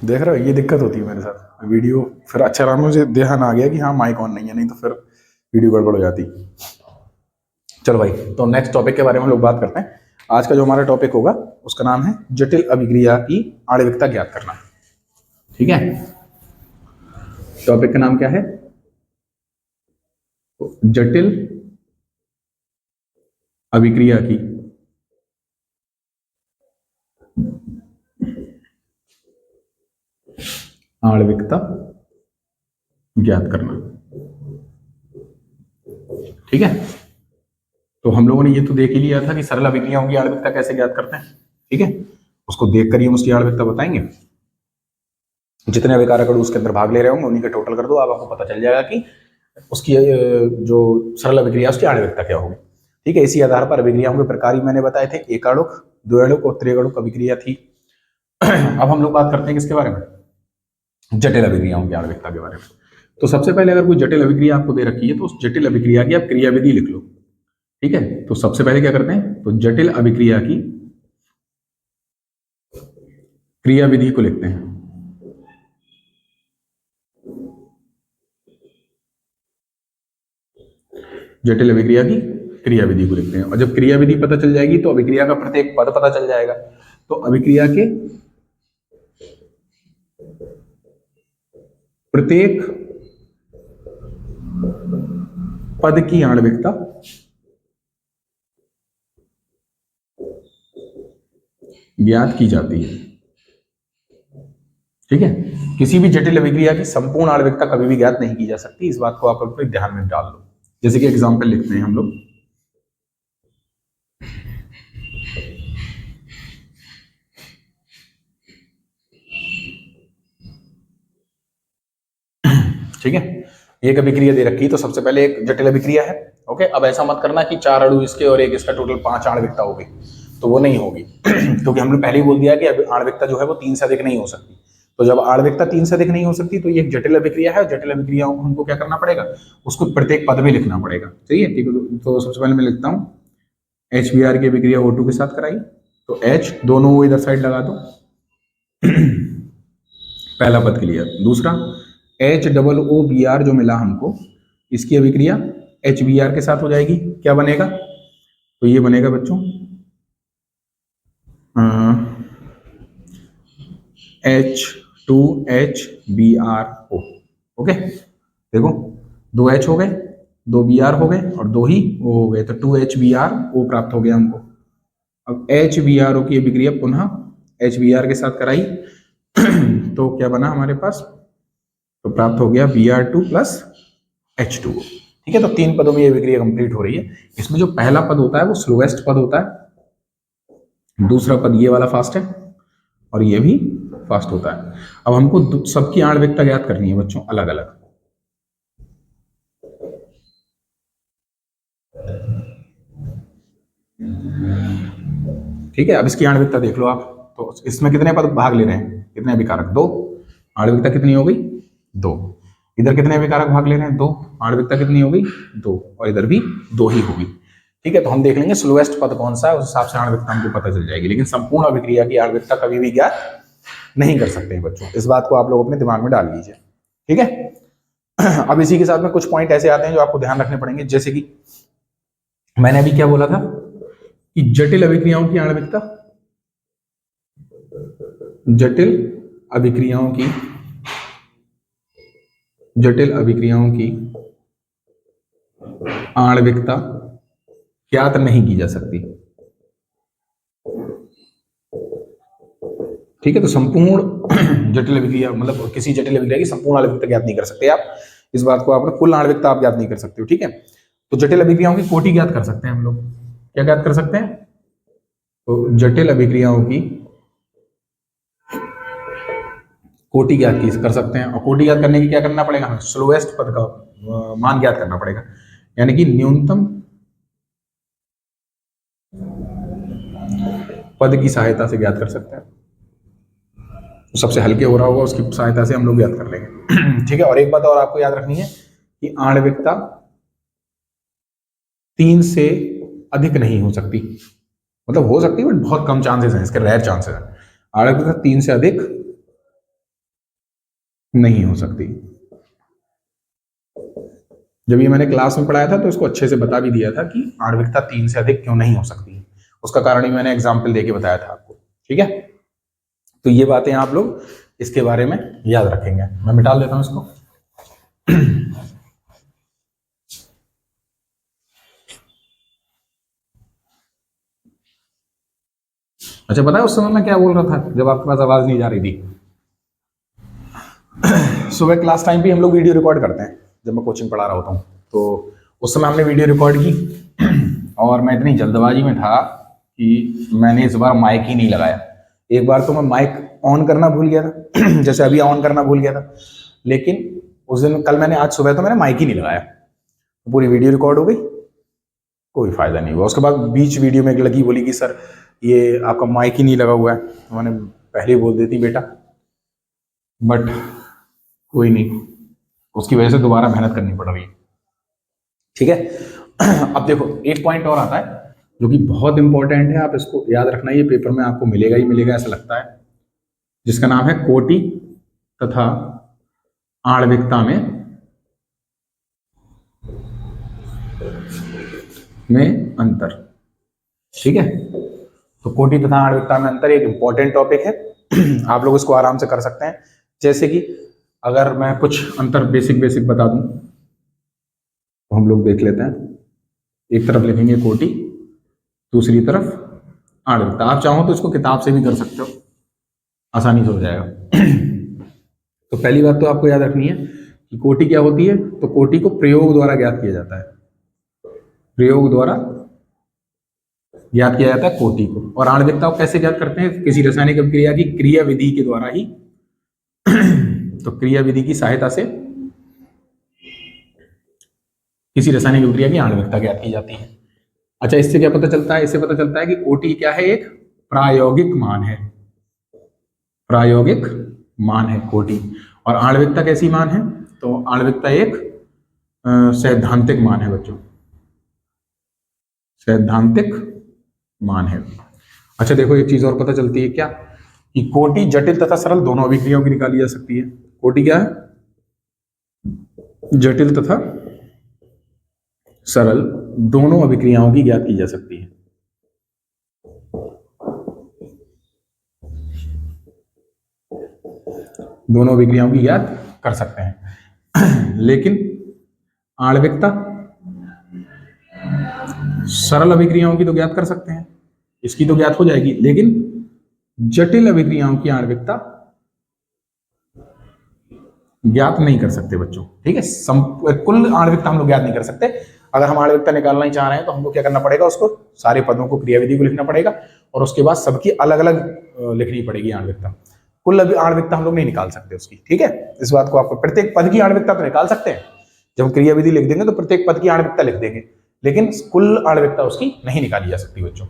देख रहे हो, ये दिक्कत होती है मेरे साथ वीडियो, फिर अच्छा रहा मुझे ध्यान आ गया कि हाँ माइक ऑन नहीं है, नहीं तो फिर वीडियो गड़बड़ हो जाती। चलो भाई, तो नेक्स्ट टॉपिक के बारे में हम लोग बात करते हैं। आज का जो हमारा टॉपिक होगा उसका नाम है जटिल अभिक्रिया की आणविकता ज्ञात करना। ठीक है, टॉपिक का नाम क्या है? जटिल अभिक्रिया की आणविकता ज्ञात करना। ठीक है, तो हम लोगों ने ये तो देख ही लिया था कि सरल अभिक्रियाओं की आणविकता कैसे ज्ञात करते हैं। ठीक है, उसको देख कर ही हम उसकी आणविकता बताएंगे। जितने अभिकारक अणु उसके अंदर भाग ले रहे होंगे उन्हीं का टोटल कर दो, अब आपको पता चल जाएगा कि उसकी जो सरल अभिक्रिया उसकी आणविकता क्या होगी। ठीक है, इसी आधार पर अभिक्रियाओं के प्रकार ही मैंने बताए थे, एकाणुक, द्विआणुक और त्रिआणुक अभिक्रिया थी। अब हम लोग बात करते हैं किसके बारे में? जटिल अभिक्रियाओं की आणविकता के बारे में। तो सबसे पहले अगर कोई जटिल अभिक्रिया आपको दे रखी है तो उस जटिल अभिक्रिया की आप क्रियाविधि लिख लो। ठीक है, तो सबसे पहले क्या करते हैं, तो जटिल अभिक्रिया की क्रियाविधि को लिखते हैं। जटिल अभिक्रिया की क्रियाविधि को लिखते हैं, और जब क्रियाविधि पता चल जाएगी तो अभिक्रिया का प्रत्येक पद पता चल जाएगा। तो अभिक्रिया के प्रत्येक पद की आणविकता ज्ञात की जाती है। ठीक है, किसी भी जटिल अभिक्रिया की संपूर्ण आणविकता कभी भी ज्ञात नहीं की जा सकती, इस बात को आप अपने ध्यान में डाल लो। जैसे कि एग्जांपल लिखते हैं हम लोग, ठीक है, एक अभिक्रिया दे रखी तो सबसे पहले एक जटिल अभिक्रिया है। ओके, अब ऐसा मत करना कि 4 अणु इसके और एक इसका टोटल 5 आणविकता होगी, तो वो नहीं होगी। क्योंकि हमने पहले ही बोल दिया कि आणविकता जो है वो 3 से अधिक नहीं हो सकती। तो जब आणविकता 3 से अधिक नहीं हो सकती तो ये एक जटिल अभिक्रिया है। जटिल अभिक्रियाओं को हमको क्या करना पड़ेगा, उसको प्रत्येक पद में लिखना पड़ेगा। सही है, ठीक है, तो सबसे पहले मैं लिखता हूँ HBr की अभिक्रिया O2 के साथ कराई, तो H दोनों इधर साइड लगा दो। पहला पद क्लियर। दूसरा HOOBr जो मिला हमको, इसकी अभिक्रिया HBr के साथ हो जाएगी। क्या बनेगा, तो ये बनेगा बच्चों H2HBrO। ओके, देखो 2 H हो गए, 2 Br हो गए और 2 ही O हो गए, तो 2HBrO प्राप्त हो गया हमको। अब HBrO की अभिक्रिया पुनः HBr के साथ कराई, तो क्या बना हमारे पास, तो प्राप्त हो गया Br2 प्लस H2O। ठीक है, तो 3 पदों में ये अभिक्रिया कंप्लीट हो रही है। इसमें जो पहला पद होता है वो स्लोएस्ट पद होता है, दूसरा पद ये वाला फास्ट है और ये भी फास्ट होता है। अब हमको सबकी आणविकता ज्ञात करनी है बच्चों, अलग अलग। ठीक है, अब इसकी आणविकता देख लो आप, तो इसमें कितने पद भाग ले रहे हैं, कितने अभिकारक, 2। आणविकता कितनी हो गई, 2। इधर कितने अभिकारक भाग ले रहे हैं, 2। आणविकता कितनी हो गई, 2, और इधर भी 2 ही होगी। ठीक है, तो हम देख लेंगे स्लोएस्ट पद कौन सा है, उस हिसाब से आणविकता हमको पता चल जाएगी। लेकिन संपूर्ण अभिक्रिया की आणविकता कभी भी ज्ञात नहीं कर सकते हैं बच्चों, इस बात को आप लोग अपने दिमाग में डाल लीजिए। ठीक है, अब इसी के साथ में कुछ पॉइंट ऐसे आते हैं जो आपको ध्यान रखने पड़ेंगे। जैसे कि मैंने अभी क्या बोला था कि जटिल अभिक्रियाओं की आणविकता, जटिल अभिक्रियाओं की आणविकता ज्ञात नहीं की जा सकती। ठीक है, तो संपूर्ण जटिल अभिक्रिया मतलब किसी जटिल अभिक्रिया की संपूर्ण आणविकता ज्ञात नहीं कर सकते आप, इस बात को आपने, कुल आणविकता आप ज्ञात नहीं कर सकते हो। ठीक है, तो जटिल अभिक्रियाओं की कोटि ज्ञात कर सकते हैं हम लोग। क्या ज्ञात कर सकते हैं, तो जटिल अभिक्रियाओं की कोटि ज्ञात कर सकते हैं। और कोटि ज्ञात करने की क्या करना पड़ेगा, हमें स्लोएस्ट पद का मान ज्ञात करना पड़ेगा, यानी कि न्यूनतम पद की सहायता से ज्ञात कर सकते हैं। तो सबसे हल्के हो रहा होगा उसकी सहायता से हम लोग ज्ञात कर लेंगे। ठीक है, और एक बात और आपको याद रखनी है कि आणविकता 3 से अधिक नहीं हो सकती, मतलब हो सकती है बट बहुत कम चांसेस हैं इसके, रेयर चांसेस हैं। आणविकता 3 से अधिक नहीं हो सकती। जब ये मैंने क्लास में पढ़ाया था तो इसको अच्छे से बता भी दिया था कि आणविकता 3 से अधिक क्यों नहीं हो सकती, उसका कारण ही मैंने एग्जाम्पल देके बताया था आपको। ठीक है, तो ये बातें आप लोग इसके बारे में याद रखेंगे। मैं मिटा देता हूं इसको। अच्छा, पता है उस समय मैं क्या बोल रहा था जब आपके पास आवाज नहीं जा रही थी? सुबह क्लास टाइम पे हम लोग वीडियो रिकॉर्ड करते हैं जब मैं कोचिंग पढ़ा रहा होता हूँ, तो उस समय हमने वीडियो रिकॉर्ड की और मैं इतनी जल्दबाजी में था कि मैंने इस बार माइक ही नहीं लगाया। एक बार तो मैं माइक ऑन करना भूल गया था जैसे अभी ऑन करना भूल गया था, लेकिन उस दिन कल मैंने, आज सुबह तो मैंने माइक ही नहीं लगाया, तो पूरी वीडियो रिकॉर्ड हो गई, कोई फायदा नहीं हुआ। उसके बाद बीच वीडियो में एक लड़की बोली कि सर ये आपका माइक ही नहीं लगा हुआ है, तो मैंने पहले ही बोल देती बेटा, बट कोई नहीं, उसकी वजह से दोबारा मेहनत करनी पड़ रही है। ठीक है, अब देखो एक पॉइंट और आता है जो कि बहुत इंपॉर्टेंट है, आप इसको याद रखना, ये पेपर में आपको मिलेगा ही मिलेगा ऐसा लगता है, जिसका नाम है कोटि तथा आणविकता में अंतर। ठीक है, तो कोटि तथा आणविकता में अंतर एक इंपॉर्टेंट टॉपिक है आप लोग इसको आराम से कर सकते हैं। जैसे कि अगर मैं कुछ अंतर बेसिक बेसिक बता दूं तो हम लोग देख लेते हैं। एक तरफ लिखेंगे कोटि, दूसरी तरफ आणविकता। आप चाहो तो इसको किताब से भी कर सकते हो, आसानी से हो जाएगा। तो पहली बात तो आपको याद रखनी है कि कोटि क्या होती है, तो कोटि को प्रयोग द्वारा ज्ञात किया जाता है, प्रयोग द्वारा ज्ञात किया जाता है कोटि को। और आणविकता को कैसे ज्ञात करते हैं? किसी रासायनिक अभिक्रिया की क्रिया विधि के द्वारा ही तो क्रिया विधि की सहायता से किसी रासायनिक अभिक्रिया की आणविकता ज्ञात की जाती है। अच्छा, इससे क्या पता चलता है? इससे पता चलता है कि कोटि क्या है, एक प्रायोगिक मान है, प्रायोगिक मान है कोटि। और आणविकता कैसी मान है? तो आणविकता एक सैद्धांतिक मान है बच्चों, सैद्धांतिक मान है। अच्छा देखो, एक चीज और पता चलती है क्या, कि कोटि जटिल तथा सरल दोनों अभिक्रियाओं की निकाली जा सकती है। कोटि क्या है? जटिल तथा सरल दोनों अभिक्रियाओं की ज्ञात की जा सकती है। दोनों अभिक्रियाओं की ज्ञात कर सकते हैं लेकिन आणविकता सरल अभिक्रियाओं की तो ज्ञात कर सकते हैं, इसकी तो ज्ञात हो जाएगी, लेकिन जटिल अभिक्रियाओं की आणविकता ज्ञात नहीं कर सकते बच्चों। ठीक है, कुल आणविकता हम लोग ज्ञात नहीं कर सकते। अगर हम आणविकता निकालना ही चाह रहे हैं तो हमको क्या करना पड़ेगा, उसको सारे पदों को, क्रियाविधि को लिखना पड़ेगा और उसके बाद सबकी अलग अलग लिखनी पड़ेगी आणविकता। कुल आणविकता हम लोग नहीं निकाल सकते उसकी। ठीक है, इस बात को आपको, प्रत्येक पद की आणविकता तो निकाल सकते हैं, जब हम क्रियाविधि लिख देंगे तो प्रत्येक पद की आणविकता लिख देंगे, लेकिन कुल आणविकता उसकी नहीं निकाली जा सकती बच्चों।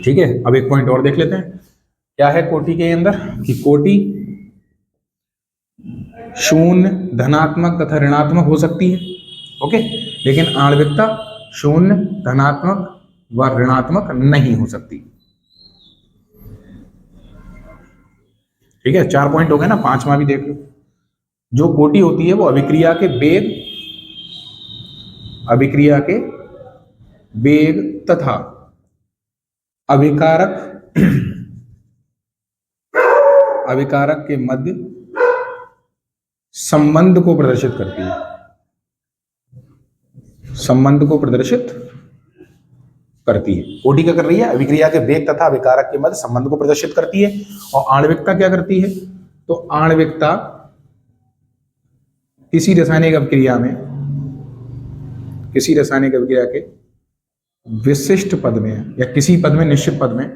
ठीक है, अब एक पॉइंट और देख लेते हैं, क्या है कोटि के अंदर, कि कोटि शून्य, धनात्मक तथा ऋणात्मक हो सकती है। ओके, लेकिन आणविकता शून्य, धनात्मक व ऋणात्मक नहीं हो सकती। ठीक है, 4 पॉइंट हो गए ना, 5वां भी देख लो। जो कोटि होती है वो अभिक्रिया के वेग, अभिक्रिया के वेग तथा अभिकारक अभिकारक के मध्य संबंध को प्रदर्शित करती है, संबंध को प्रदर्शित करती है। कोटि क्या कर रही है? अभिक्रिया के वेग तथा अभिकारक के मध्य संबंध को प्रदर्शित करती है। और आणविकता क्या करती है? तो आणविकता किसी रासायनिक अभिक्रिया में, किसी रासायनिक अभिक्रिया के विशिष्ट पद में या किसी पद में, निश्चित पद में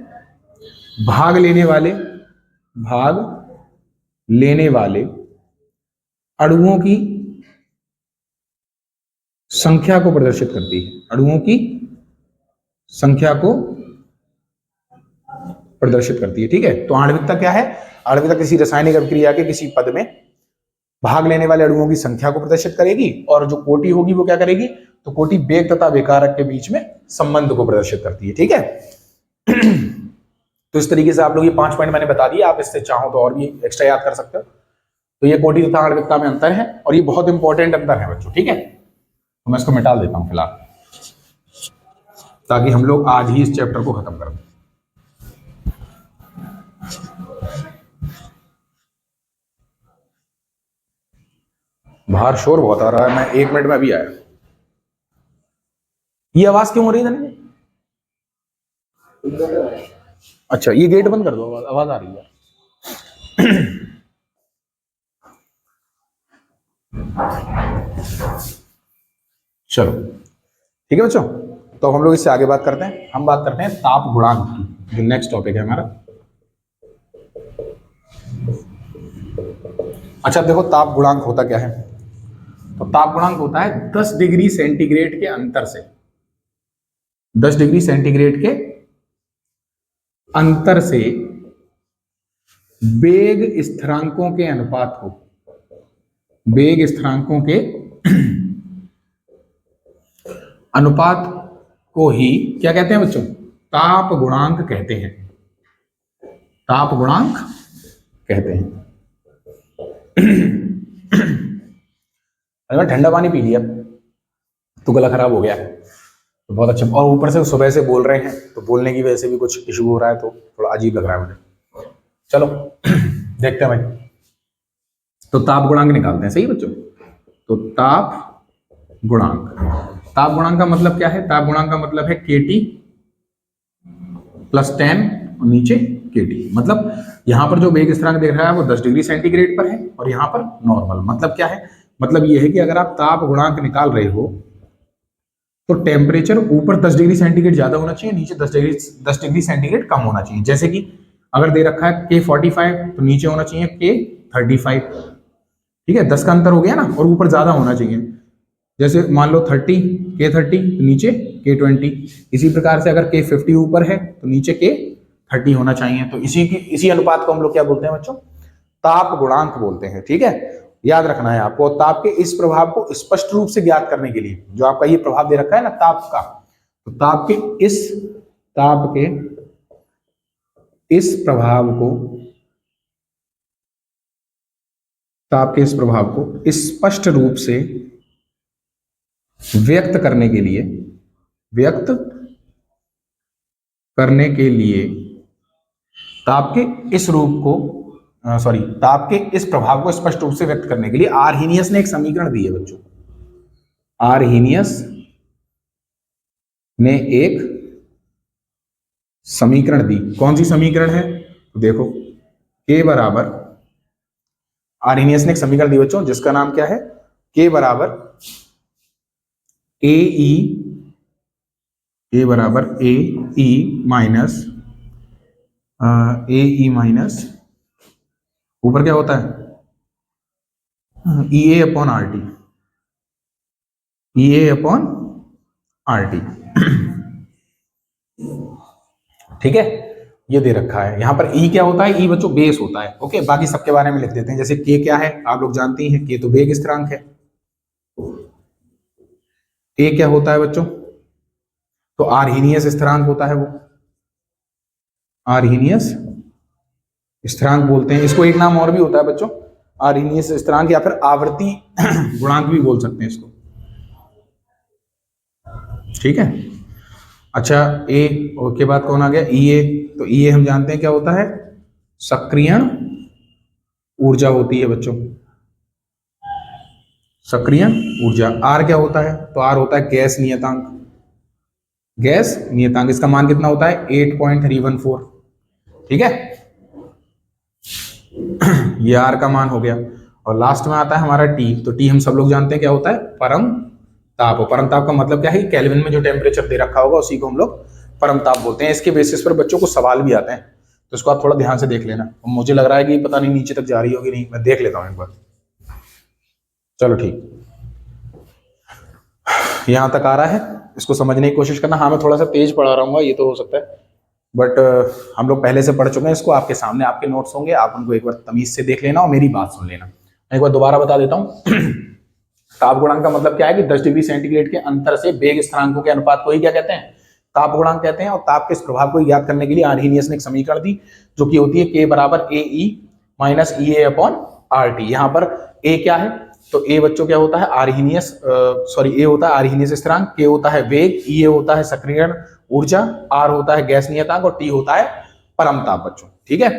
भाग लेने वाले अणुओं की संख्या को प्रदर्शित करती है, अणुओं की संख्या को प्रदर्शित करती है। ठीक है, तो आणविकता क्या है? आणविकता किसी रासायनिक अभिक्रिया के किसी पद में भाग लेने वाले अणुओं की संख्या को प्रदर्शित करेगी। और जो कोटि होगी वो क्या करेगी? तो कोटि वेग तथा विकारक के बीच में संबंध को प्रदर्शित करती है। ठीक है तो इस तरीके से आप लोग ये 5 पॉइंट मैंने बता दिए, आप इससे चाहो तो और भी एक्स्ट्रा याद कर सकते हो। तो ये कोटि तथा आणविकता में अंतर है, और ये बहुत इंपॉर्टेंट अंतर है बच्चों, ठीक है। तो मैं इसको मिटा देता हूं फिलहाल, ताकि हम लोग आज ही इस चैप्टर को खत्म कर दें। बाहर शोर बहुत आ रहा है, मैं 1 मिनट में अभी आया। ये आवाज क्यों हो रही है धनंजय? अच्छा, ये गेट बंद कर दो, आवाज आ रही है। चलो ठीक है बच्चों, तो हम लोग इससे आगे बात करते हैं। हम बात करते हैं ताप गुणांक की, जो नेक्स्ट टॉपिक है हमारा। अच्छा देखो, ताप गुणांक होता क्या है? तो ताप गुणांक होता है 10 डिग्री सेंटीग्रेड के अंतर से, 10 डिग्री सेंटीग्रेड के अंतर से वेग स्थिरांकों के अनुपात को, वेग स्थिरांकों के अनुपात को ही क्या कहते हैं बच्चों? ताप गुणांक कहते हैं, ताप गुणांक कहते हैं। अरे ठंडा पानी पी लिया तो गला खराब हो गया, तो बहुत अच्छा। और ऊपर से सुबह से बोल रहे हैं, तो बोलने की वजह से भी कुछ इशू हो रहा है, तो थोड़ा अजीब लग रहा है मुझे। चलो देखते हैं भाई, तो ताप गुणांक निकालते हैं, सही बच्चों। तो ताप गुणांक, ताप गुणांक का मतलब क्या है? ताप गुणांक का मतलब है KT + 10 और नीचे KT। मतलब यहां पर जो वेग स्थिरांक देख रहा है वो 10 डिग्री सेंटीग्रेड पर है, और यहां पर नॉर्मल। मतलब क्या है? मतलब ये है कि अगर आप ताप गुणांक निकाल रहे हो तो टेम्परेचर ऊपर 10 डिग्री सेंटीग्रेड ज्यादा होना चाहिए, नीचे 10 डिग्री सेंटीग्रेड कम होना चाहिए। जैसे कि अगर दे रखा है K45 तो नीचे होना चाहिए K35, ठीक है, 10 का अंतर हो गया ना, और ऊपर ज्यादा होना चाहिए। जैसे मान लो 30 K30 तो नीचे K20। इसी प्रकार से अगर K50 ऊपर है तो नीचे K30 होना चाहिए। तो इसी अनुपात को हम लोग क्या बोलते हैं बच्चों? ताप गुणांक बोलते हैं, ठीक है। याद रखना है आपको। ताप के इस प्रभाव को स्पष्ट रूप से ज्ञात करने के लिए, जो आपका ये प्रभाव दे रखा है ना ताप का, तो ताप के इस प्रभाव को स्पष्ट रूप से व्यक्त करने के लिए ताप के इस रूप को ताप के इस प्रभाव को स्पष्ट रूप से व्यक्त करने के लिए आर्हेनियस ने एक समीकरण दी है बच्चों। आर्हेनियस ने एक समीकरण दी। कौन सी समीकरण है? तो देखो, K बराबर, आर्हेनियस ने एक समीकरण दी बच्चों जिसका नाम क्या है? K बराबर AE माइनस ऊपर क्या होता है? EA/RT, EA/RT, ठीक है। ये दे रखा है यहां पर। E क्या होता है? E बच्चों बेस होता है, ओके। बाकी सबके बारे में लिख देते हैं। जैसे K क्या है आप लोग जानते ही हैं, K तो वेग स्थिरांक है। A क्या होता है बच्चों? तो आर्हेनियस स्थिरांक होता है, वो आर्हेनियस स्थिरांक बोलते हैं इसको। एक नाम और भी होता है बच्चों, आर्हेनियस स्थिरांक, या फिर आवर्ती गुणांक भी बोल सकते हैं इसको, ठीक है। अच्छा, A के बाद कौन आ गया? EA। तो EA हम जानते हैं क्या होता है? सक्रियण ऊर्जा होती है बच्चों, सक्रियण ऊर्जा। R क्या होता है? तो R होता है गैस नियतांक, गैस नियतांक। इसका मान कितना होता है? 8.314, ठीक है। ये R का मान हो गया। और लास्ट में आता है हमारा T। तो T हम सब लोग जानते हैं क्या होता है? परम ताप। परम ताप का मतलब क्या है? केल्विन में जो टेम्परेचर दे रखा होगा उसी को हम लोग परम ताप बोलते हैं। इसके बेसिस पर बच्चों को सवाल भी आते हैं, तो इसको आप थोड़ा ध्यान से देख लेना। मुझे लग रहा है कि पता नहीं नीचे तक जा रही होगी, नहीं, मैं देख लेता हूं एक बार। चलो ठीक, यहां तक आ रहा है, इसको समझने की कोशिश करना। हाँ, मैं थोड़ा सा तेज पढ़ा रहा हूँ, ये तो हो सकता है, बट हम लोग पहले से पढ़ चुके हैं इसको। आपके सामने आपके नोट्स होंगे, आप उनको एक बार तमीज से देख लेना और मेरी बात सुन लेना। मैं एक बार दोबारा बता देता हूँ। ताप गुणांक का मतलब क्या है? कि 10 डिग्री सेंटीग्रेड के अंतर से वेग स्थिरांकों के अनुपात को ही क्या कहते हैं? ताप गुणांक कहते हैं। और ताप के इस प्रभाव को याद करने के लिए आर्हेनियस ने एक समीकरण दी, जो कि होती है K बराबर AE माइनस EA/RT, RT। यहां पर A क्या है, तो A बच्चों क्या होता है, आर्हीनियस A होता है आर्हीनियस स्थिरांक, K होता है वेग, E होता है सक्रियण ऊर्जा, R होता है गैस नियतांक और T होता है परमताप बच्चों। ठीक है,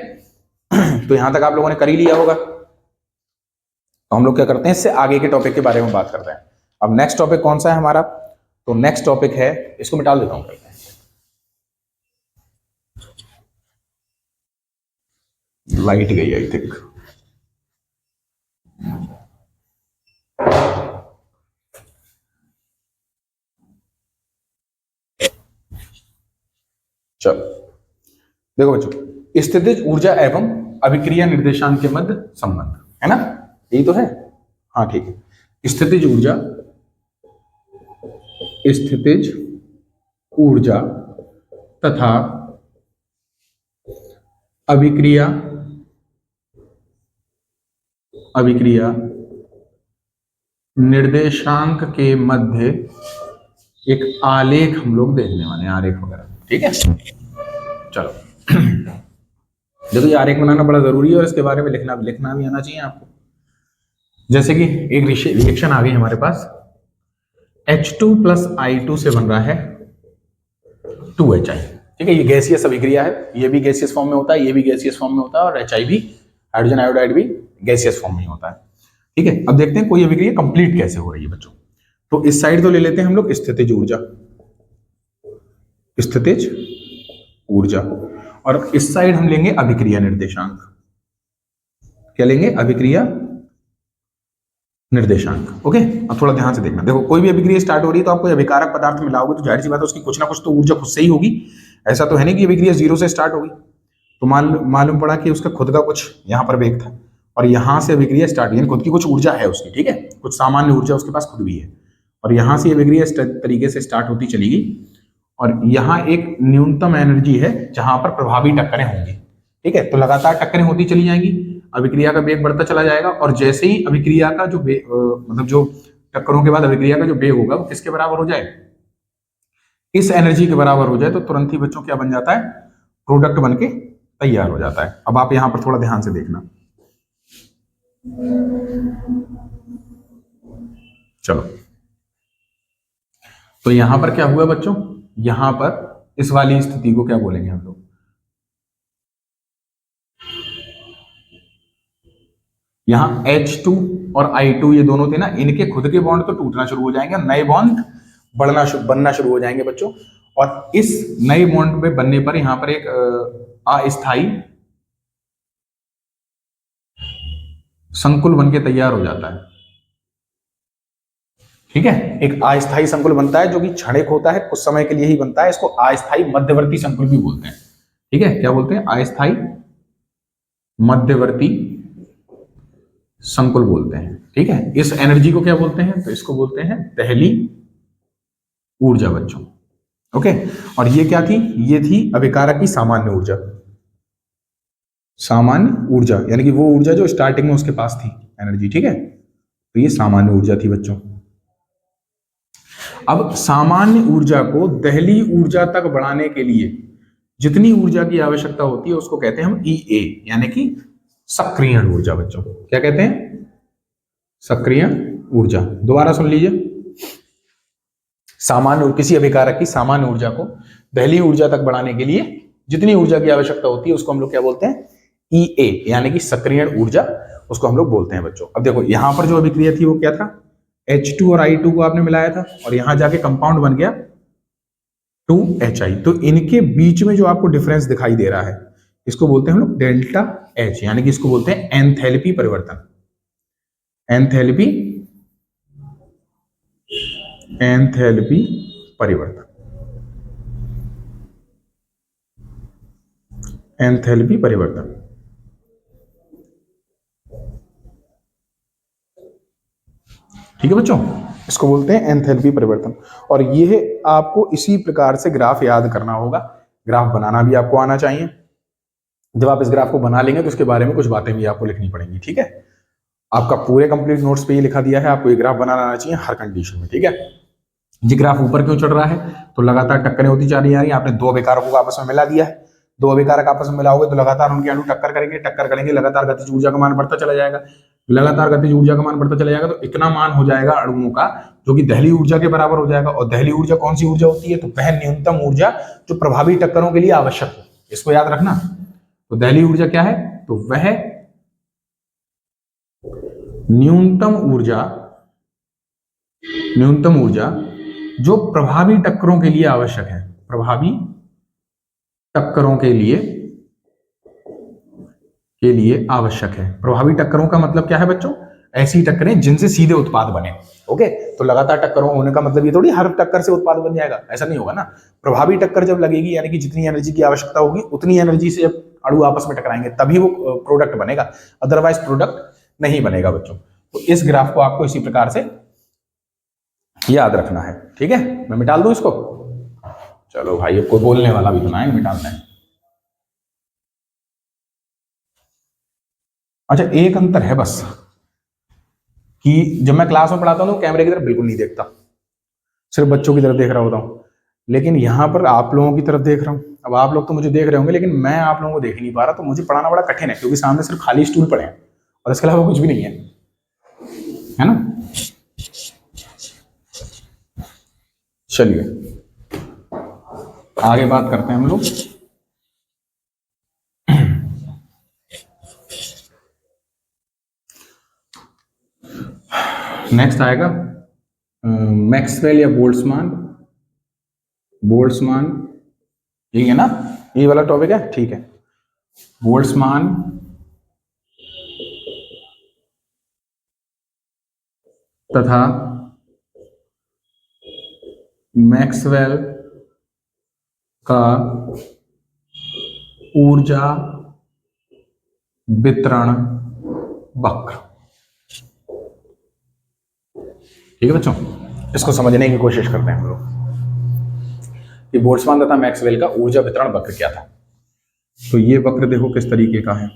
तो यहां तक आप लोगों ने कर ही लिया होगा। तो हम लोग क्या करते हैं, इससे आगे के टॉपिक के बारे में बात करते हैं। अब नेक्स्ट टॉपिक कौन सा है हमारा, तो नेक्स्ट टॉपिक है, इसको मिटा देता हूं, करते हैं लाइट गई आई थिंक। चलो देखो बच्चों, स्थितिज ऊर्जा एवं अभिक्रिया निर्देशांक के मध्य संबंध, है ना, यही तो है। हाँ ठीक है, स्थितिज ऊर्जा, स्थितिज ऊर्जा तथा अभिक्रिया निर्देशांक के मध्य एक आलेख हम लोग देखने वाले हैं, आरेख वगैरह। ठीक है, चलो देखो ये आरेख बनाना बड़ा जरूरी है और इसके बारे में लिखना भी आना चाहिए आपको। जैसे कि एक रिएक्शन आ गई हमारे पास, H2 प्लस I2 से बन रहा है 2HI। ठीक है, ये गैसियस अभिक्रिया है, ये भी गैसियस फॉर्म में होता है, ये भी गैसियस फॉर्म में होता है, और HI भी, हाइड्रोजन आयोडाइड भी गैसियस फॉर्म में ही होता है। ठीक है, अब देखते हैं कोई अभिक्रिया कंप्लीट कैसे हो रही है बच्चों। तो इस साइड तो ले लेते हैं हम लोग स्थितिज ऊर्जा, स्थितिज ऊर्जा, और इस साइड हम लेंगे अभिक्रिया निर्देशांक। क्या लेंगे, अभिक्रिया निर्देशांक। ओके, अब थोड़ा ध्यान से देखना। देखो कोई भी अभिक्रिया स्टार्ट हो रही है तो आप कोई अभिकारक पदार्थ मिलाओगे तो जाहिर सी बात है उसकी कुछ ना कुछ तो ऊर्जा खुद से ही होगी। ऐसा तो है नहीं कि अभिक्रिया जीरो से स्टार्ट होगी। तो मालूम पड़ा कि उसका खुद का कुछ यहाँ पर वेग था और यहाँ से अभिक्रिया स्टार्ट, यानी खुद की कुछ ऊर्जा है उसकी। ठीक है, कुछ सामान्य ऊर्जा उसके पास खुद भी है, और यहाँ से अभिक्रिया इस तरीके से स्टार्ट होती चली गई, और यहाँ एक न्यूनतम एनर्जी है जहां पर प्रभावी टक्करें होंगी। ठीक है, तो लगातार टक्करें होती चली जाएंगी, अभिक्रिया का वेग बढ़ता चला जाएगा, और जैसे ही अभिक्रिया का जो मतलब जो टक्करों के बाद अभिक्रिया का जो वेग होगा वो किसके बराबर हो जाए, इस एनर्जी के बराबर हो जाए, तो तुरंत ही बच्चों क्या बन जाता है, प्रोडक्ट बन के तैयार हो जाता है। अब आप यहां पर थोड़ा ध्यान से देखना। चलो, तो यहां पर क्या हुआ बच्चों, यहां पर इस वाली स्थिति को क्या बोलेंगे हम लोग, यहां H2 और I2 ये दोनों थे ना, इनके खुद के बॉन्ड तो टूटना शुरू हो जाएंगे, नए बॉन्ड बनना शुरू हो जाएंगे बच्चों। और इस नए बॉन्ड में बनने पर यहां पर एक अस्थाई संकुल बनके तैयार हो जाता है। ठीक है, एक अस्थाई संकुल बनता है जो कि क्षणिक होता है, कुछ समय के लिए ही बनता है, इसको अस्थाई मध्यवर्ती संकुल भी बोलते हैं। ठीक है, क्या बोलते हैं, अस्थाई मध्यवर्ती संकुल बोलते हैं। ठीक है, इस एनर्जी को क्या बोलते हैं, तो इसको बोलते हैं पहली ऊर्जा बच्चों। ओके, और ये क्या थी, ये थी अभिकारक की सामान्य ऊर्जा, सामान्य ऊर्जा यानी कि वो ऊर्जा जो स्टार्टिंग में उसके पास थी एनर्जी। ठीक है, तो ये सामान्य ऊर्जा थी बच्चों। अब सामान्य ऊर्जा को दहली ऊर्जा तक बढ़ाने के लिए जितनी ऊर्जा की आवश्यकता होती है उसको कहते हैं हम EA, यानी कि सक्रियण ऊर्जा बच्चों। क्या कहते हैं, सक्रियण ऊर्जा। दोबारा सुन लीजिए, सामान्य किसी अभिकारक की सामान्य ऊर्जा को दहली ऊर्जा तक बढ़ाने के लिए जितनी ऊर्जा की आवश्यकता होती है उसको हम लोग क्या बोलते हैं, EA, यानी कि सक्रियण ऊर्जा, उसको हम लोग बोलते हैं बच्चों। अब देखो यहां पर जो अभिक्रिया थी वो क्या था, H2 और I2 को आपने मिलाया था और यहां जाके कंपाउंड बन गया 2HI। तो इनके बीच में जो आपको डिफरेंस दिखाई दे रहा है इसको बोलते हैं हम लोग डेल्टा H, यानी कि इसको बोलते हैं एंथैल्पी परिवर्तन। एंथैल्पी परिवर्तन, एंथैल्पी परिवर्तन। ठीक है बच्चों, इसको बोलते हैं एंथैल्पी परिवर्तन। और ये आपको इसी प्रकार से ग्राफ याद करना होगा, ग्राफ बनाना भी आपको आना चाहिए। जब आप इस ग्राफ को बना लेंगे तो इसके बारे में कुछ बातें भी आपको लिखनी पड़ेंगी। ठीक है, आपका पूरे कंप्लीट नोट्स पे ये लिखा दिया है, आपको ये ग्राफ बनाना आना चाहिए हर कंडीशन में। ठीक है, ये ग्राफ ऊपर क्यों चढ़ रहा है, तो लगातार टक्करें होती जा रही है, आपने दो अभिकारकों को आपस में मिला दिया है, दो अभिकारक आपस में मिलाओगे तो लगातार उनके अणु टक्कर करेंगे, लगातार गतिज ऊर्जा का मान बढ़ता चला जाएगा, लगातार गतिज ऊर्जा का मान बढ़ता चला जाएगा, तो इतना मान हो जाएगा अणुओं का जो कि दहली ऊर्जा के बराबर हो जाएगा। और दहली ऊर्जा कौन सी ऊर्जा होती है? तो वह न्यूनतम ऊर्जा जो प्रभावी टक्करों के लिए आवश्यक हो, इसको याद रखना। तो दहली ऊर्जा क्या है? तो वह न्यूनतम ऊर्जा जो प्रभावी टक्करों के लिए आवश्यक है, प्रभावी टक्करों के लिए आवश्यक है। प्रभावी टक्करों का मतलब क्या है बच्चों? ऐसी टक्करें जिनसे सीधे उत्पाद बने। ओके, तो लगातार टक्करों होने का मतलब ये थोड़ी हर टक्कर से उत्पाद बन जाएगा, ऐसा नहीं होगा ना। प्रभावी टक्कर जब लगेगी यानी कि जितनी एनर्जी की आवश्यकता होगी उतनी एनर्जी से जब अणु आपस में टकराएंगे तभी वो प्रोडक्ट बनेगा, अदरवाइज प्रोडक्ट नहीं बनेगा बच्चों। तो इस ग्राफ को आपको इसी प्रकार से याद रखना है, ठीक है। मैं मिटा दूं इसको? चलो भाई, अब कोई बोलने वाला भी तो ना है, मिटाना है। अच्छा, एक अंतर है बस कि जब मैं क्लास में पढ़ाता हूं तो कैमरे की तरफ बिल्कुल नहीं देखता, सिर्फ बच्चों की तरफ देख रहा होता हूं। लेकिन यहां पर आप लोगों की तरफ देख रहा हूं। अब आप लोग तो मुझे देख रहे होंगे लेकिन मैं आप लोगों को देख नहीं पा रहा, तो मुझे पढ़ाना बड़ा कठिन है क्योंकि सामने सिर्फ खाली स्टूल पड़े हैं और इसके अलावा कुछ भी नहीं है ना। चलिए आगे बात करते हैं हम लोग। नेक्स्ट आएगा मैक्सवेल या बोल्ट्जमान, यही है ना, ये वाला टॉपिक है, ठीक है। बोल्ट्जमान तथा मैक्सवेल का ऊर्जा वितरण वक्र, ठीक है बच्चों। इसको समझने की कोशिश करते हैं हम लोग कि बोल्ट्जमान तथा मैक्सवेल का ऊर्जा वितरण वक्र क्या था। तो ये वक्र देखो किस तरीके का है।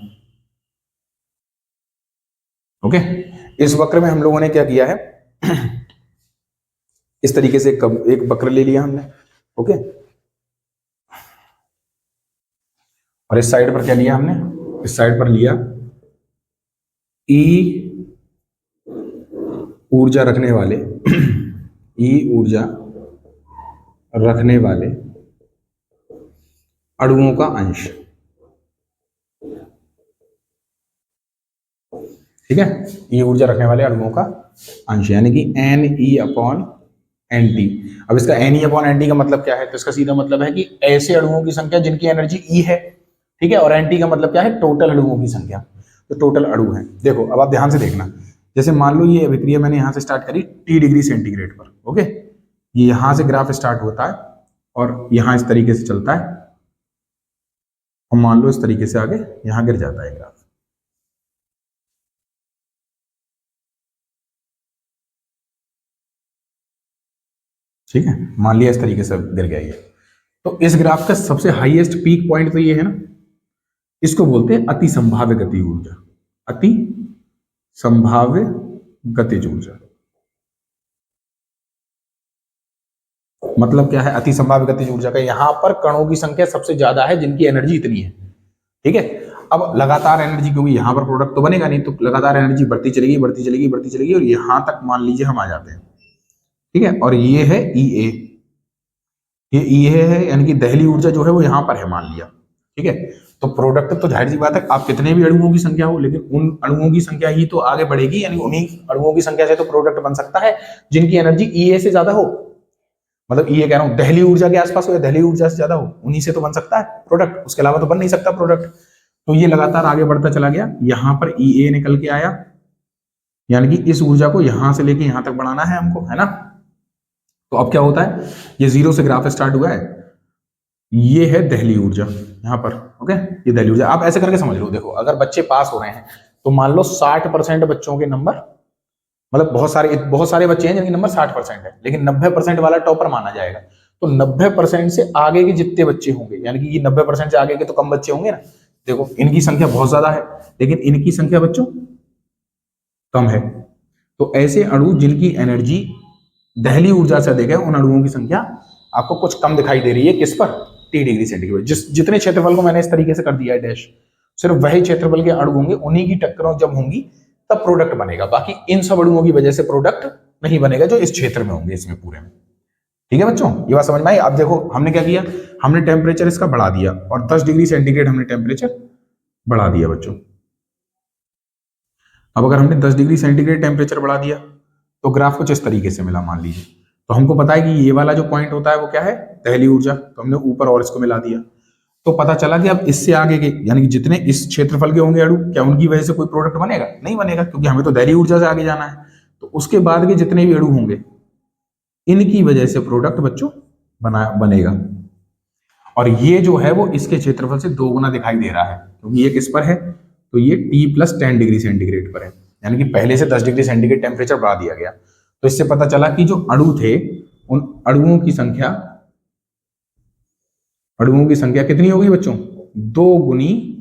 ओके, इस वक्र में हम लोगों ने क्या किया है, इस तरीके से एक वक्र ले लिया हमने। ओके, और इस साइड पर क्या लिया हमने? इस साइड पर लिया ई ऊर्जा रखने वाले अणुओं का अंश, ठीक है। ई ऊर्जा रखने वाले अणुओं का अंश यानी कि NE/NT। अब इसका NE/NT का मतलब क्या है? तो इसका सीधा मतलब है कि ऐसे अणुओं की संख्या जिनकी एनर्जी E है, ठीक है। और NT का मतलब क्या है? टोटल अणुओं की संख्या। तो टोटल अणु है। देखो अब आप ध्यान से देखना, जैसे मान लो ये अभिक्रिया मैंने यहां से स्टार्ट करी T डिग्री सेंटीग्रेड पर। ओके, ये यहां से ग्राफ स्टार्ट होता है और यहां इस तरीके से चलता है और मान लो इस तरीके से आगे यहां गिर जाता है ग्राफ। ठीक है, मान लिया इस तरीके से गिर गया ये। तो इस ग्राफ का सबसे हाईएस्ट पीक पॉइंट तो ये है ना, इसको बोलते हैं अति संभाव्य गति ऊर्जा। अति संभाव्य गतिज ऊर्जा मतलब क्या है? अति संभाव्य गतिज ऊर्जा का यहां पर कणों की संख्या सबसे ज्यादा है जिनकी एनर्जी इतनी है, ठीक है। अब लगातार एनर्जी, क्योंकि यहां पर प्रोडक्ट तो बनेगा नहीं, तो लगातार एनर्जी बढ़ती चलेगी और यहां तक मान लीजिए हम आ जाते हैं, ठीक है। और ये है EA, ये EA है यानी कि दहली ऊर्जा जो है वो यहां पर है मान लिया, ठीक है। तो प्रोडक्ट तो जाहिर सी बात है, आप कितने भी अणुओं की संख्या हो, लेकिन उन अणुओं की संख्या ही तो आगे बढ़ेगी, यानी उन्हीं अणुओं की संख्या से तो प्रोडक्ट बन सकता है जिनकी एनर्जी EA से ज्यादा हो। मतलब EA कह रहा हूं, दहली ऊर्जा के आसपास हो या दहली ऊर्जा से ज्यादा हो, उन्हीं से तो बन सकता है प्रोडक्ट, उसके अलावा तो बन नहीं सकता प्रोडक्ट। तो ये लगातार आगे बढ़ता चला गया, यहां पर EA निकल के आया, यानी कि इस ऊर्जा को यहां से लेके यहां तक बढ़ाना है हमको, है ना। तो अब क्या होता है, ये 0 से ग्राफ स्टार्ट हुआ है, ये है दहली ऊर्जा यहां पर। ओके, ये दहली ऊर्जा आप ऐसे करके समझ लो। देखो अगर बच्चे पास हो रहे हैं तो मान लो 60% बच्चों के नंबर, मतलब बहुत सारे बच्चे हैं जिनके नंबर 60% है, लेकिन 90% वाला टॉपर माना जाएगा। तो 90% से आगे के जितने बच्चे होंगे, यानी कि ये 90% से आगे के तो कम बच्चे होंगे ना। देखो इनकी संख्या बहुत ज्यादा है लेकिन इनकी संख्या बच्चों कम है। तो ऐसे अणु जिनकी एनर्जी दहली ऊर्जा से अधिक है, उन अणुओं की संख्या आपको कुछ कम दिखाई दे रही है। किस पर? T degree centigrade. जितने क्षेत्रफल को मैंने इस तरीके से कर दिया है डैश, सिर्फ वही क्षेत्रफल के अणु होंगे, उन्हीं की टक्करों जब होंगी तब प्रोडक्ट बनेगा। बाकी इन सब अणुओं की वजह से प्रोडक्ट नहीं बनेगा जो इस क्षेत्र में होंगे, इसमें पूरे में। ठीक है बच्चों, ये बात समझ में आई। अब देखो हमने क्या किया, हमने टेम्परेचर इसका बढ़ा दिया और 10 डिग्री सेंटीग्रेड हमने टेम्परेचर बढ़ा दिया बच्चों। अब अगर हमने 10 डिग्री सेंटीग्रेड टेम्परेचर बढ़ा दिया तो ग्राफ कुछ इस तरीके से मिला, मान लीजिए। तो हमको पता है कि ये वाला जो पॉइंट होता है वो क्या है, दहली ऊर्जा। तो हमने ऊपर और इसको मिला दिया, तो पता चला कि अब इससे आगे के यानी कि जितने इस क्षेत्रफल के होंगे अणु, क्या उनकी वजह से कोई प्रोडक्ट बनेगा? नहीं बनेगा, क्योंकि हमें तो दहली ऊर्जा से आगे जाना है। तो उसके बाद के जितने भी अणु होंगे इनकी वजह से प्रोडक्ट बच्चों बनेगा। और ये जो है वो इसके क्षेत्रफल से 2 गुना दिखाई दे रहा है, क्योंकि ये किस पर है, तो ये T+10 डिग्री सेंटीग्रेड पर है। यानी कि पहले से 10 डिग्री सेंटीग्रेड टेम्परेचर बढ़ा दिया गया। तो इससे पता चला कि जो अणु थे उन अणुओं की संख्या कितनी होगी बच्चों? 2 गुनी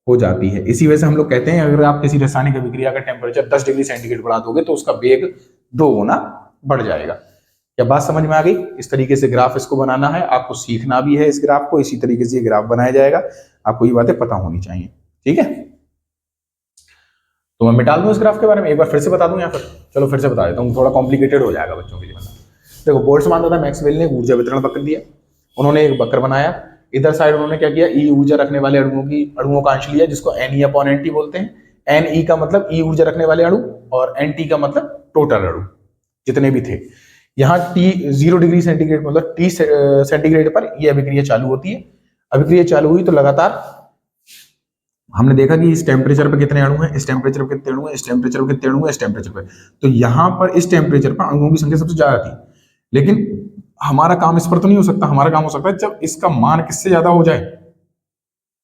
हो जाती है। इसी वजह से हम लोग कहते हैं अगर आप किसी रासायनिक अभिक्रिया का टेम्परेचर 10 डिग्री सेंटीग्रेड बढ़ा दोगे तो उसका वेग 2 गुना बढ़ जाएगा। क्या बात समझ में आ गई? इस तरीके से ग्राफ इसको बनाना है, आपको सीखना भी है इस ग्राफ को। इसी तरीके से ये ग्राफ बनाया जाएगा, आपको ये बातें पता होनी चाहिए। ठीक है, तो मैं मिटा दूं इस ग्राफ के बारे में, एक बार फिर से बता दूं या फिर चलो फिर से बता देता हूँ, थोड़ा कॉम्प्लिकेटेड हो जाएगा बच्चों के लिए बताना। देखो बोल्ट्जमान तथा मैक्सवेल ने ऊर्जा वितरण वक्र दिया, उन्होंने एक वक्र बनाया। इधर साइड उन्होंने क्या किया, ई ऊर्जा रखने वाले अणुओं का अंश लिया, जिसको Ne/Nt बोलते हैं। Ne का मतलब ई ऊर्जा रखने वाले अणु और Nt का मतलब टोटल अणु जितने भी थे। यहाँ T 0 डिग्री सेंटीग्रेड मतलब T सेंटीग्रेड पर यह अभिक्रिया चालू होती है। अभिक्रिया चालू हुई तो लगातार हमने देखा कि इस टेम्परेचर पर कितने अणु हैं, इस टेम्परेचर पर कितने अणु हैं, इस टेम्परेचर पर कितने अणु हैं, इस टेम्परेचर पर। तो यहाँ पर इस टेम्परेचर पर अणुओं की संख्या सबसे ज्यादा थी, लेकिन हमारा काम इस पर तो नहीं हो सकता। हमारा काम हो सकता है जब इसका मान किससे ज्यादा हो जाए,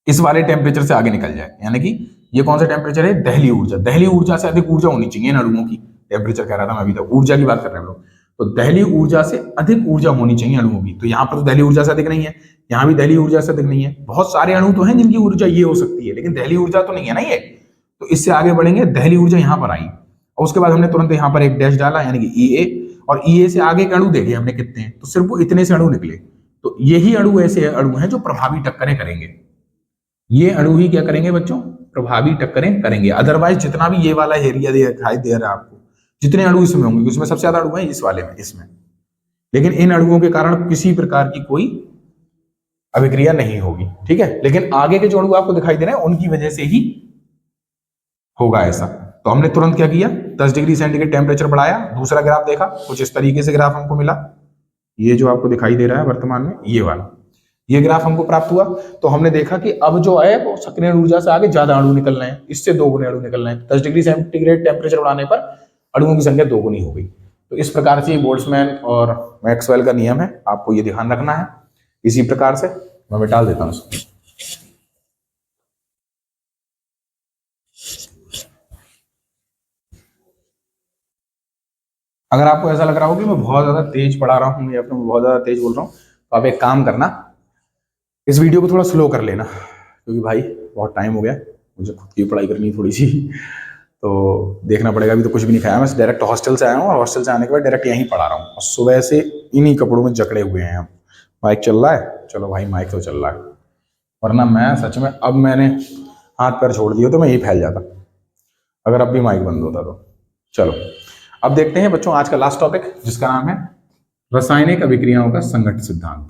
इस वाले टेम्परेचर से आगे निकल जाए। यानी कि ये कौन सा टेम्परेचर है, दहली ऊर्जा। दहली ऊर्जा से अधिक ऊर्जा होनी चाहिए इन अणुओं की। टेम्परेचर कह रहा था मैं अभी तक, ऊर्जा की बात कर रहे हैं हम लोग। तो दहली ऊर्जा से अधिक ऊर्जा होनी चाहिए अणुओं की। तो यहाँ पर तो दहली ऊर्जा से अधिक नहीं है, यहाँ भी दहली ऊर्जा से अधिक नहीं है। बहुत सारे अणु तो हैं जिनकी ऊर्जा ये हो सकती है, लेकिन दहली ऊर्जा तो नहीं है ना ये। तो इससे आगे बढ़ेंगे, दहली ऊर्जा यहाँ पर आई और उसके बाद हमने तुरंत यहाँ पर एक डैश डाला, यानी कि Ea। और Ea से आगे के अणु देखे हमने कितने हैं, तो सिर्फ वो इतने से अणु निकले। तो यही अणु ऐसे अणु हैं जो प्रभावी टक्करें करेंगे। ये अणु ही क्या करेंगे बच्चों, प्रभावी टक्करें करेंगे। अदरवाइज जितना भी ये वाला एरिया दिखाई दे रहा है आपको, जितने अणु इसमें होंगे, उसमें सबसे ज्यादा अणु है इस वाले में, इसमें, लेकिन इन अणुओं के कारण किसी प्रकार की कोई अभिक्रिया नहीं होगी। ठीक है, लेकिन आगे के जो अणु आपको दिखाई दे रहे हैं उनकी वजह से ही होगा ऐसा। तो हमने तुरंत क्या किया, 10 डिग्री सेंटीग्रेड टेम्परेचर बढ़ाया। दूसरा ग्राफ देखा, कुछ इस तरीके से ग्राफ हमको मिला। ये जो आपको दिखाई दे रहा है वर्तमान में, ये वाला ये ग्राफ हमको प्राप्त हुआ। तो हमने देखा कि अब जो है वो सक्रिय ऊर्जा से आगे ज्यादा अणु निकल रहे हैं, इससे 2 गुने अणु निकल रहे हैं। 10 डिग्री सेंटीग्रेड टेम्परेचर बढ़ाने पर अणुओं की संख्या 2 गुनी हो गई। तो इस प्रकार से बोल्ट्जमैन और मैक्सवेल का नियम है, आपको ये ध्यान रखना है। इसी प्रकार से मैं मिटा देता हूं इसको। अगर आपको ऐसा लग रहा हो कि मैं बहुत ज्यादा तेज पढ़ा रहा हूँ या फिर मैं बहुत ज्यादा तेज बोल रहा हूँ, तो आप एक काम करना, इस वीडियो को थोड़ा स्लो कर लेना, क्योंकि भाई बहुत टाइम हो गया, मुझे खुद की पढ़ाई करनी है थोड़ी सी, तो देखना पड़ेगा। अभी तो कुछ भी नहीं खाया, मैं डायरेक्ट हॉस्टल से आया हूँ और हॉस्टल से आने के बाद डायरेक्ट यहीं पढ़ा रहा हूँ। और सुबह से इन्हीं कपड़ों में जकड़े हुए हैं हम। माइक चल रहा है, चलो भाई माइक तो चल रहा है, वरना मैं सच में अब मैंने हाथ पैर छोड़ दिया तो मैं यही फैल जाता अगर अब भी माइक बंद होता तो। चलो अब देखते हैं बच्चों आज का लास्ट टॉपिक, जिसका नाम है रासायनिक अभिक्रियाओं का संघट्ट सिद्धांत।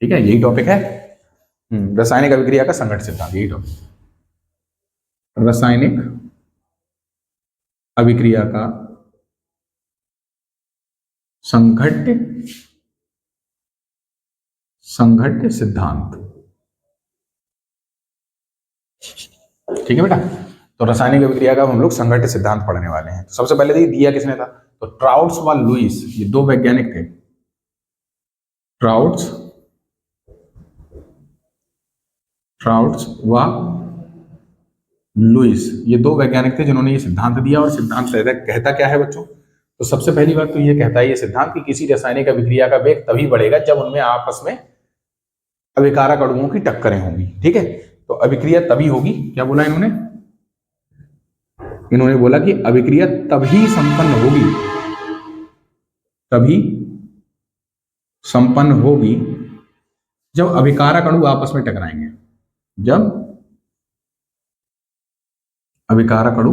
ठीक है, यही टॉपिक है, रासायनिक अभिक्रिया का संघट्ट सिद्धांत, यही टॉपिक, रासायनिक अभिक्रिया का संघट्ट सिद्धांत। ठीक है बेटा, तो रासायनिक अभिक्रिया का हम लोग संघट्ट सिद्धांत पढ़ने वाले हैं। तो सबसे पहले देखिए दिया किसने था, तो ट्राउट्स व लुईस, ये 2 वैज्ञानिक थे। ट्राउट्स व लुईस, ये 2 वैज्ञानिक थे जिन्होंने ये सिद्धांत दिया। और सिद्धांत कहता क्या है बच्चों, तो सबसे पहली बात तो ये कहता है ये सिद्धांत कि किसी रासायनिक अभिक्रिया का वेग तभी बढ़ेगा जब उनमें आपस में अभिकारक अणुओं की टक्करें होंगी। ठीक है, तो अभिक्रिया तभी होगी, क्या बोला इन्होंने बोला कि अभिक्रिया तभी संपन्न होगी जब अभिकारक अणु आपस में टकराएंगे, जब अभिकारक अणु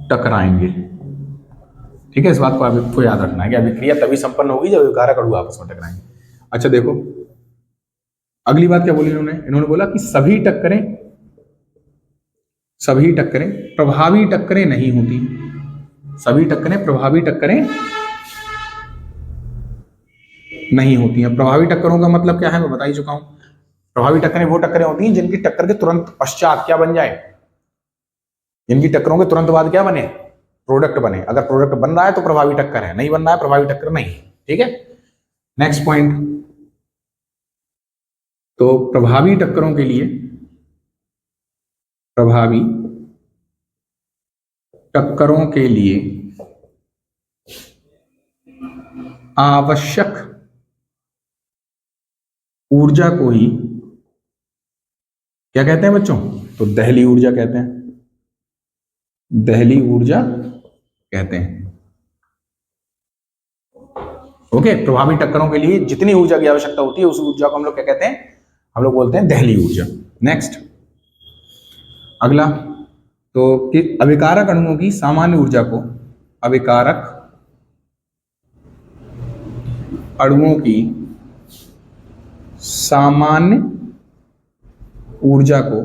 टकराएंगे। ठीक है, इस बात को आपको याद रखना है कि अभिक्रिया तभी संपन्न होगी जब अभिकारक अणु आपस में टकराएंगे। अच्छा देखो अगली बात क्या बोली इन्होंने बोला कि सभी टक्करें प्रभावी टक्करें नहीं होती। सभी टक्करें प्रभावी टक्करें नहीं होती हैं। प्रभावी टक्करों का मतलब क्या है मैं बता ही चुका हूं। प्रभावी टक्करें वो टक्करें होती हैं जिनकी टक्कर के तुरंत पश्चात क्या बन जाए, जिनकी टक्करों के तुरंत बाद क्या बने, प्रोडक्ट बने। अगर प्रोडक्ट बन रहा है तो प्रभावी टक्कर है, नहीं बन रहा है प्रभावी टक्कर नहीं। ठीक है, नेक्स्ट पॉइंट। तो प्रभावी टक्करों के लिए आवश्यक ऊर्जा को ही क्या कहते हैं बच्चों, तो दहली ऊर्जा कहते हैं। दहली ऊर्जा कहते हैं। ओके, प्रभावी टक्करों के लिए जितनी ऊर्जा की आवश्यकता होती है उस ऊर्जा को हम लोग क्या कहते हैं, हम लोग बोलते हैं दहली ऊर्जा। नेक्स्ट अगला, तो कि अभिकारक अणुओं की सामान्य ऊर्जा को, अभिकारक अणुओं की सामान्य ऊर्जा को,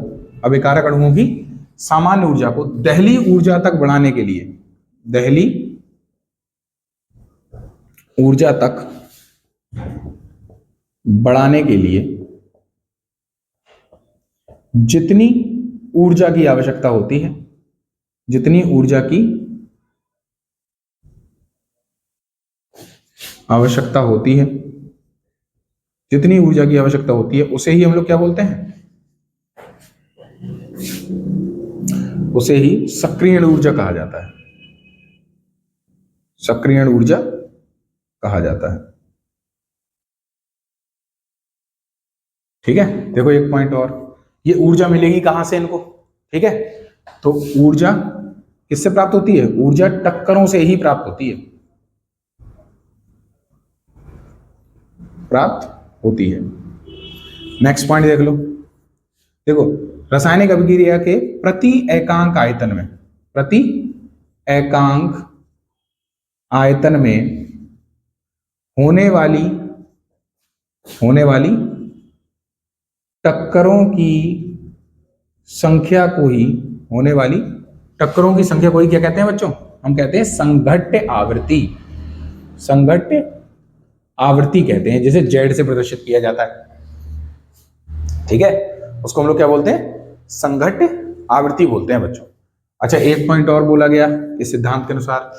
अभिकारक अणुओं की सामान्य ऊर्जा को दहली ऊर्जा तक बढ़ाने के लिए, दहली ऊर्जा तक बढ़ाने के लिए जितनी ऊर्जा की आवश्यकता होती है, जितनी ऊर्जा की आवश्यकता होती है, जितनी ऊर्जा की आवश्यकता होती है उसे ही हम लोग क्या बोलते हैं, उसे ही सक्रियण ऊर्जा कहा जाता है। सक्रियण ऊर्जा कहा जाता है। ठीक है, देखो एक पॉइंट और, ये ऊर्जा मिलेगी कहां से इनको। ठीक है, तो ऊर्जा किससे प्राप्त होती है, ऊर्जा टक्करों से ही प्राप्त होती है, प्राप्त होती है। नेक्स्ट पॉइंट देख लो, देखो रासायनिक अभिक्रिया के प्रति एकांक आयतन में, प्रति एकांक आयतन में होने वाली टक्करों की संख्या को ही, होने वाली टक्करों की संख्या को ही क्या कहते हैं बच्चों, हम कहते हैं संघट्य आवृत्ति। संघट्य आवृत्ति कहते हैं, जिसे जेड से प्रदर्शित किया जाता है। ठीक है, उसको हम लोग क्या बोलते हैं, संघट्य आवृत्ति बोलते हैं बच्चों। अच्छा एक पॉइंट और बोला गया इस सिद्धांत के अनुसार,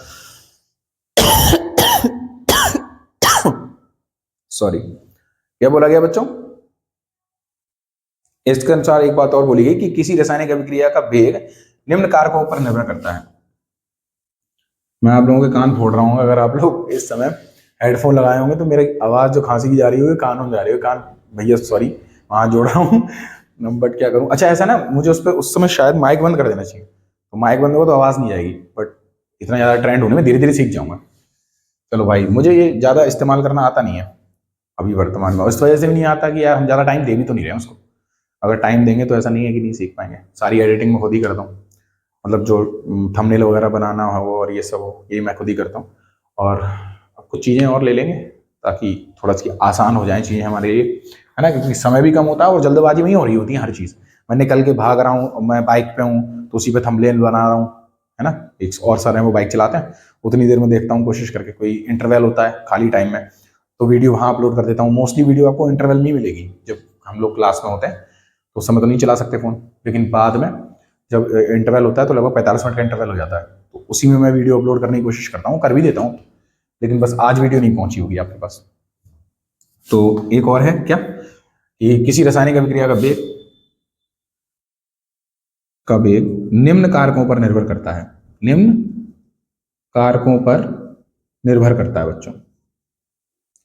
सॉरी क्या बोला गया बच्चों, इसके अनुसार एक बात और बोली गई कि किसी रासायनिक अभिक्रिया का वेग निम्न कारकों पर निर्भर करता है। मैं आप लोगों के कान फोड़ रहा हूं, अगर आप लोग इस समय हेडफोन लगाए होंगे तो मेरी आवाज जो खांसी की जा रही होगी कानों में जा रही है, कान भैया सॉरी वहां जोड़ रहा हूँ, बट क्या करूं। अच्छा ऐसा ना, मुझे उस पर उस समय शायद माइक बंद कर देना चाहिए, तो माइक बंद होगा तो आवाज नहीं आएगी, बट इतना ज्यादा ट्रेंड होने में धीरे धीरे सीख जाऊंगा। चलो भाई, मुझे ये ज्यादा इस्तेमाल करना आता नहीं है अभी वर्तमान में, इस वजह से भी नहीं आता कि यार हम ज्यादा टाइम दे भी तो नहीं रहे उसको। अगर टाइम देंगे तो ऐसा नहीं है कि नहीं सीख पाएंगे। सारी एडिटिंग मैं खुद ही करता हूँ, मतलब जो थंबनेल वगैरह बनाना हो और ये सब हो, ये मैं खुद ही करता हूँ। और कुछ चीज़ें और ले लेंगे ताकि थोड़ा सी आसान हो जाए चीज़ें हमारे लिए, है ना, क्योंकि समय भी कम होता है और जल्दबाजी में ही हो रही होती है हर चीज़। मैं निकल के भाग रहा हूँ, मैं बाइक पे हूँ तो उसी पे थंबनेल बना रहा हूँ, है ना। एक और सर है वो बाइक चलाते हैं, उतनी देर में देखता हूँ कोशिश करके, कोई इंटरवल होता है खाली टाइम में तो वीडियो वहाँ अपलोड कर देता हूँ। मोस्टली वीडियो आपको इंटरवल में मिलेगी, जब हम लोग क्लास में होते हैं तो उस समय तो नहीं चला सकते फ़ोन, लेकिन बाद में जब इंटरवल होता है तो लगभग 45 मिनट का इंटरवल हो जाता है, तो उसी में मैं वीडियो अपलोड करने की कोशिश करता हूँ, कर भी देता हूँ, लेकिन बस आज वीडियो नहीं पहुंची होगी आपके पास। तो एक और है क्या, कि किसी रासायनिक अभिक्रिया का वेग निम्न कारकों पर निर्भर करता है, निम्न कारकों पर निर्भर करता है बच्चों।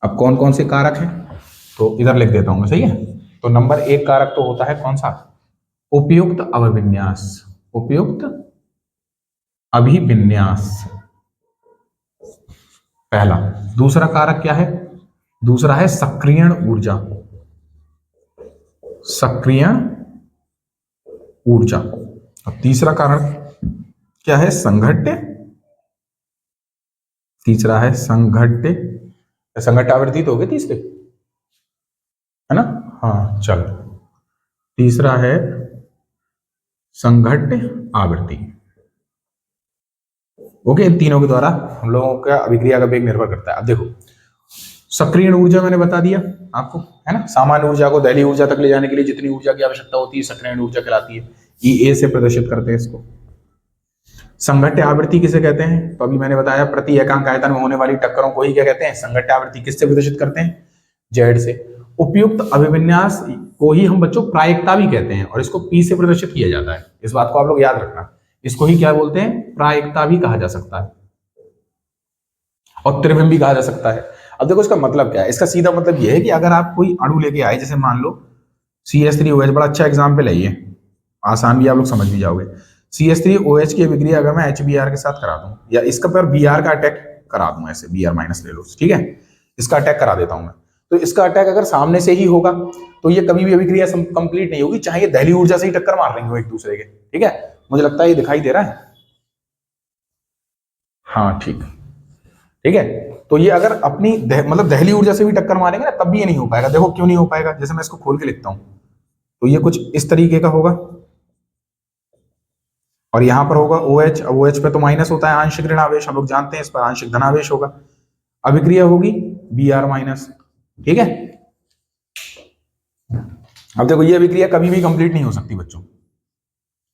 अब कौन कौन से कारक हैं, तो इधर लिख देता हूं मैं, सही है। तो नंबर 1 कारक तो होता है कौन सा, उपयुक्त अभिविन्यास, उपयुक्त अभिविन्यास पहला। दूसरा कारक क्या है, दूसरा है सक्रियण ऊर्जा, सक्रियण ऊर्जा। अब तीसरा कारण क्या है? संघट्य। तीसरा है संघट्य, संघट्य आवृत्ति तो हो गई तीसरे, है ना? हाँ चलो, तीसरा है संघट्य आवृत्ति। ओके, इन तीनों के द्वारा हम लोगों का अभिक्रिया का वेग निर्भर करता है। अब देखो, सक्रियण ऊर्जा मैंने बता दिया आपको, है ना? सामान्य ऊर्जा को दहलीय ऊर्जा तक ले जाने के लिए जितनी ऊर्जा की आवश्यकता होती है सक्रियण ऊर्जा कहलाती है। E से प्रदर्शित करते हैं इसको। संघट्य आवृत्ति किसे कहते हैं? तो अभी मैंने बताया प्रति एकांक आयतन में होने वाली टक्करों को ही क्या कहते हैं? संघट्य आवृत्ति। किससे प्रदर्शित करते हैं? Z से। उपयुक्त अभिविन्यास को ही हम बच्चों प्रायिकता भी कहते हैं, और इसको P से प्रदर्शित किया जाता है। इस बात को आप लोग याद रखना, इसको ही क्या बोलते हैं? प्रायिकता भी कहा जा सकता है, और त्रिविम भी कहा जा सकता है। अब देखो इसका मतलब क्या है? इसका सीधा मतलब यह है कि अगर आप कोई अणु लेके आए, जैसे मान लो CH3OH, बड़ा अच्छा एग्जाम्पल है ये, आसान भी, आप लोग समझ भी जाओगे। CH3OH की अभिक्रिया अगर मैं HBr के साथ करा दूं, या इसका पर Br का अटैक करा दूं, ऐसे Br माइनस ले लो, ठीक है, इसका अटैक करा देता हूं मैं, तो इसका अटैक अगर सामने से ही होगा तो ये कभी भी अभिक्रिया कंप्लीट नहीं होगी, चाहे ये दहलीय ऊर्जा से ही टक्कर मार रही हो एक दूसरे के। ठीक है, मुझे लगता है ये दिखाई दे रहा है। हाँ ठीक है। तो ये अगर अपनी मतलब दहलीय ऊर्जा से भी टक्कर मारेंगे ना, तब भी ये नहीं हो पाएगा। देखो क्यों नहीं हो पाएगा, जैसे मैं इसको खोल के लिखता हूं, तो ये कुछ इस तरीके का होगा, और यहां पर होगा OH। अब OH पे तो माइनस होता है आंशिक ऋण आवेश, हम लोग जानते हैं, इस पर आंशिक धनावेश होगा, अभिक्रिया होगी Br माइनस। ठीक है, अब देखो ये अभिक्रिया कभी भी कंप्लीट नहीं हो सकती बच्चों,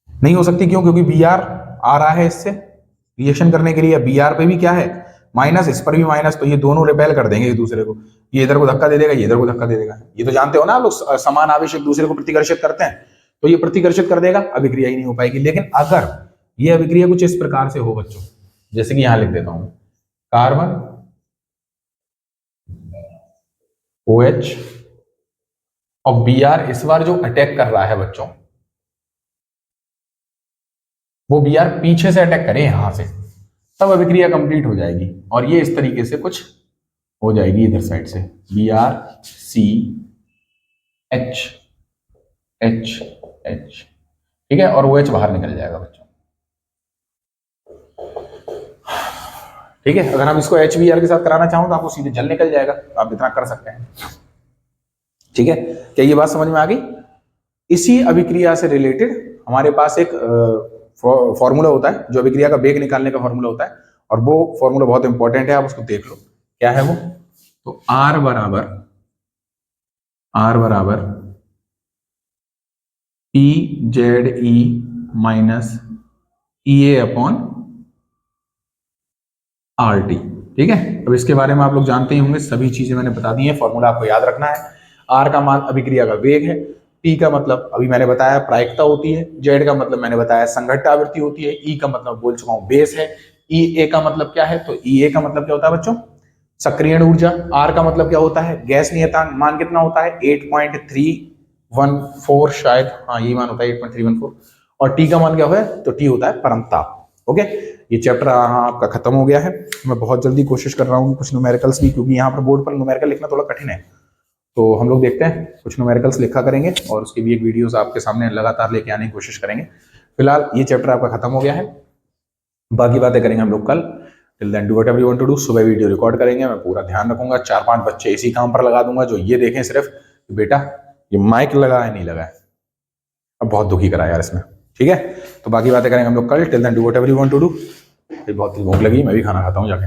नहीं हो सकती। क्यों? क्योंकि Br आ रहा है इससे रिएक्शन करने के लिए, Br पे भी क्या है? माइनस, इस पर भी माइनस, तो ये दोनों रिपेल कर देंगे एक दूसरे को। ये इधर को धक्का दे देगा, ये इधर को धक्का दे देगा। ये तो जानते हो ना आप लोग, समान आवेश एक दूसरे को प्रतिकर्षित करते हैं, तो ये प्रतिकर्षित कर देगा, अभिक्रिया ही नहीं हो पाएगी। लेकिन अगर ये अभिक्रिया कुछ इस प्रकार से हो बच्चों, जैसे कि यहां लिख देता हूं, कार्बन OH और Br इस बार जो अटैक कर रहा है बच्चों, वो Br पीछे से अटैक करे यहां से, तब अभिक्रिया कंप्लीट हो जाएगी। और ये इस तरीके से कुछ हो जाएगी इधर साइड से, BrCH, ठीक है, और OH बाहर निकल जाएगा बच्चों। ठीक है, अगर हम इसको HBr के साथ कराना चाहूं तो आपको सीधे जल निकल जाएगा, तो आप इतना कर सकते हैं। ठीक है, क्या ये बात समझ में आ गई? इसी अभिक्रिया से रिलेटेड हमारे पास एक फॉर्मूला होता है, जो अभिक्रिया का वेग निकालने का फॉर्मूला होता है, और वो फॉर्मूला बहुत इंपॉर्टेंट है, आप उसको देख लो। क्या है वो? तो R बराबर PZE minus EA upon RT। ठीक है, अब इसके बारे में आप लोग जानते ही होंगे, सभी चीजें मैंने बता दी हैं, फॉर्मूला आपको याद रखना है। R का मान अभिक्रिया का वेग है, P का मतलब अभी मैंने बताया प्रायिकता होती है, Z का मतलब मैंने बताया संघट्य आवृत्ति होती है, E का मतलब बोल चुका हूं बेस है, EA का मतलब क्या है? तो EA का मतलब क्या होता है बच्चों? सक्रियण ऊर्जा। R का मतलब क्या होता है? गैस नियतांक मान कितना होता है? 8.314 शायद, हाँ यही मान होता है 8.314। और T का मान क्या है? तो T होता है परमताप। ओके, ये चैप्टर आपका खत्म हो गया है। मैं बहुत जल्दी कोशिश कर रहा हूँ कुछ न्यूमेरिकल्स भी, क्योंकि यहाँ पर बोर्ड पर न्यूमेरिकल लिखना थोड़ा कठिन है, तो हम लोग देखते हैं कुछ न्यूमेरिकल्स लिखा करेंगे, और उसकी भी एक वीडियोस आपके सामने लगातार लेके आने की कोशिश करेंगे। फिलहाल ये चैप्टर आपका खत्म हो गया है, बाकी बातें करेंगे हम लोग कल। Till then do whatever you want to do. सुबह वीडियो रिकॉर्ड करेंगे, मैं पूरा ध्यान रखूंगा, 4-5 बच्चे इसी काम पर लगा दूंगा जो ये देखें सिर्फ बेटा ये माइक लगा है नहीं लगा है। अब बहुत दुखी करा यार इसमें। ठीक है, तो बाकी बातें करेंगे हम लोग कल। Till then do whatever you want to do. बहुत भूख लगी, मैं भी खाना खाता हूँ जाके।